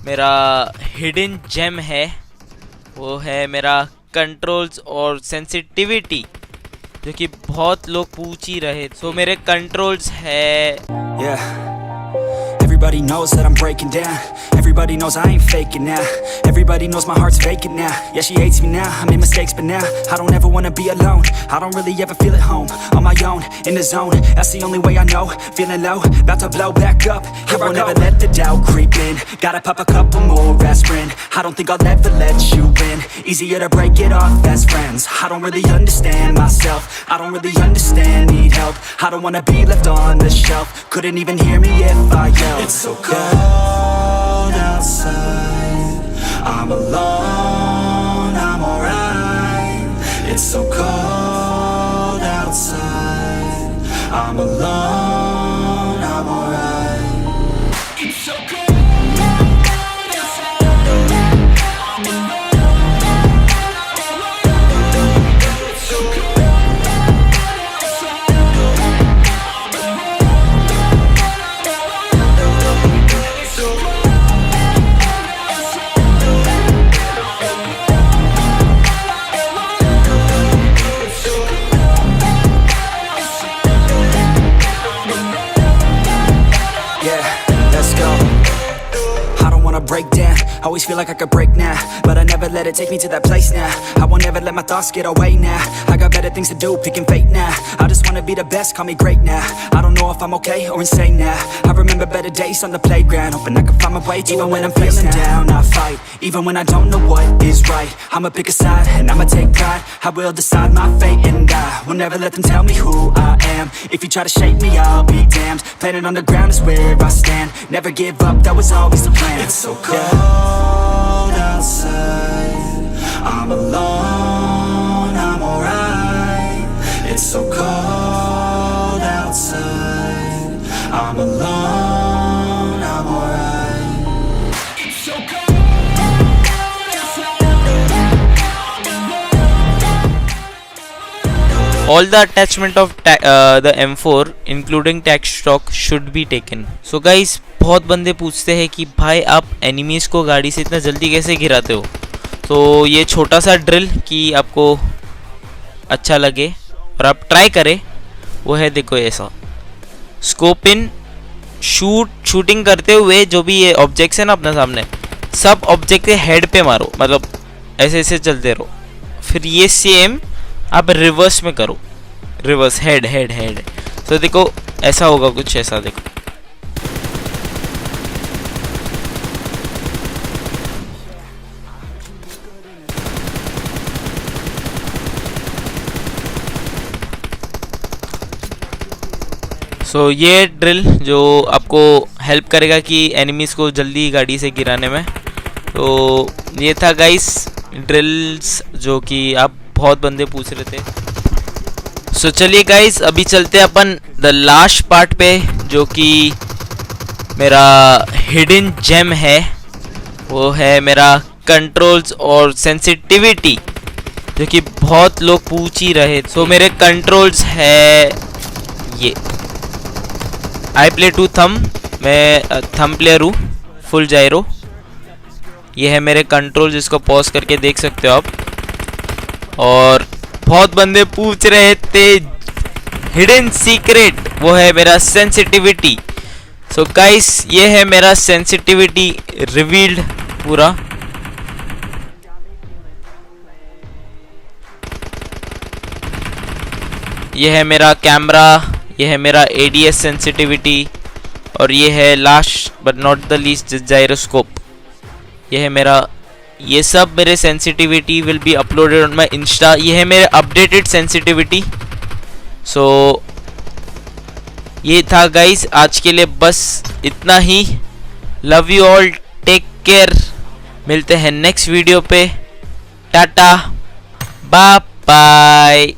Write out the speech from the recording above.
मेरा hidden GeM है वो है मेरा कंट्रोल्स और सेंसिटिविटी, जो कि बहुत लोग पूछ ही रहे। सो मेरे कंट्रोल्स है Everybody knows that I'm breaking down. Everybody knows I ain't faking now. Everybody knows my heart's vacant now. Yeah, she hates me now, I made mistakes but now I don't ever wanna be alone. I don't really ever feel at home. On my own, in the zone, that's the only way I know. Feeling low, about to blow back up. I won't ever let the doubt creep in. Gotta pop a couple more aspirin. I don't think I'll ever let you in. Easier to break it off best friends. I don't really understand myself. I don't really understand, need help. I don't wanna be left on the shelf. Couldn't even hear me if I yelled. It's so cold outside, I'm alone, I'm alright. It's so cold outside, I'm alone, I'm alright. It's so cold outside, I'm alone, it's so cold outside, break down, always feel like I could break now, but I never let it take me to that place now. I won't ever let my thoughts get away now. I got better things to do, picking fate now. I just wanna be the best, call me great now. I don't know if I'm okay or insane now. I remember better days on the playground, hoping I can find my way even when I'm feeling down. I fight, even when I don't know what is right. I'ma pick a side, and I'ma take pride. I will decide my fate, and I will never let them tell me who I am. If you try to shake me, I'll be damned. Planet on the ground is where I stand. Never give up, that was always the plan. It's so cold outside, I'm alone, I'm alright. It's so cold outside, I'm alone, I'm alright. It's so cold outside, I'm alone. all the attachment of the M4 including tech stock should be taken. So guys, बहुत बंदे पूछते हैं कि भाई आप enemies को गाड़ी से इतना जल्दी कैसे गिराते हो। तो ये छोटा सा ड्रिल कि आपको अच्छा लगे और आप ट्राई करें वो है, देखो ऐसा स्कोप इन शूटिंग करते हुए जो भी ये ऑब्जेक्ट्स है ना अपने सामने, सब ऑब्जेक्ट के हेड पे मारो, मतलब ऐसे ऐसे चलते रहो। फिर ये सेम आप रिवर्स में करो, रिवर्स हेड हेड हेड। तो देखो ऐसा होगा कुछ ऐसा, देखो ये ड्रिल जो आपको हेल्प करेगा कि एनिमीज़ को जल्दी गाड़ी से गिराने में। तो ये था गाइस ड्रिल्स जो कि आप बहुत बंदे पूछ रहे थे। चलिए गाइस अभी चलते हैं अपन द लास्ट पार्ट पे, जो कि मेरा हिडन जेम है वो है मेरा कंट्रोल्स और सेंसिटिविटी, जो कि बहुत लोग पूछ ही रहे। मेरे कंट्रोल्स है ये, आई प्ले टू थम, मैं थम प्लेयर हूँ, फुल जायरो। ये है मेरे कंट्रोल, जिसको पॉज करके देख सकते हो आप। और बहुत बंदे पूछ रहे थे हिडन सीक्रेट, वो है मेरा सेंसिटिविटी। सो गाइस ये है मेरा सेंसिटिविटी रिवील्ड पूरा। ये है मेरा कैमरा, ये है मेरा ADS सेंसिटिविटी, और ये है last but not the least gyroscope. ये है मेरा, ये सब मेरे sensitivity will be uploaded on my Insta. ये है मेरे अपडेटेड सेंसिटिविटी। सो ये था गाइस आज के लिए, बस इतना ही। Love you all, take care, मिलते हैं नेक्स्ट वीडियो पे। Tata bye bye.